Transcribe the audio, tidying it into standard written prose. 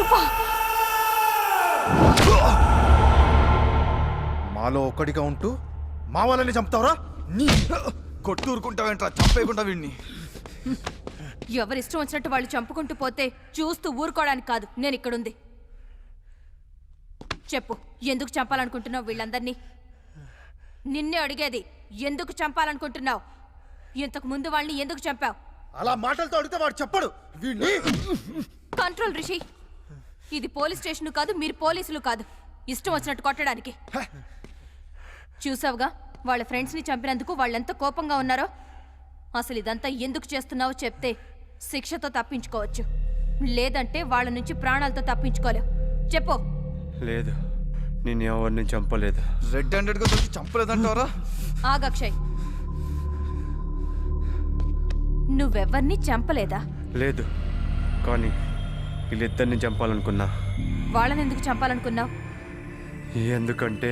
నువ్వా? మాలో ఒక్కడిగా ఉంటూ మా వాళ్ళని చంపుతావరా? నీ కొట్టూరుకుంటావేంట్రా, చంపేయకుండా వీడిని. ఎవరిష్టం వచ్చినట్టు వాళ్ళు చంపుకుంటూ పోతే చూస్తూ ఊరుకోవడానికి కాదు నేను ఇక్కడుంది. చెప్పు, ఎందుకు చంపాలనుకుంటున్నావు వీళ్ళందరినీ? నిన్నే అడిగేది, ఎందుకు చంపాలనుకుంటున్నావు? ఇంతకు ముందు వాళ్ళని ఎందుకు చంపావు? అలా మాటలతో అడిగితే వాడు చెప్పడు. వీడిని కంట్రోల్ రిషి, ఇది పోలీస్ స్టేషన్ కాదు, మీరు పోలీసులు కాదు ఇష్టం వచ్చినట్టు కొట్టడానికి. చూసావుగా వాళ్ళ ఫ్రెండ్స్ని చంపినందుకు వాళ్ళెంత కోపంగా ఉన్నారో. అసలు ఇదంతా ఎందుకు చేస్తున్నావో చెప్తే శిక్షతో తప్పించుకోవచ్చు, లేదంటే వాళ్ళ నుంచి ప్రాణాలతో తప్పించుకోలేవు. చెప్పు. లేదు, నేను ఎవరిని చంపలేదు. రెడ్ హ్యాండెడ్ గా దొరికి చంపలేదంటావరా? ఆగక్షయ్, నువ్వెవ్వరిని చంపలేదా? లేదు, కానీ వీళ్ళిద్దరిని చంపాలనుకున్నా. వాళ్ళని ఎందుకు చంపాలనుకున్నావు? ఎందుకంటే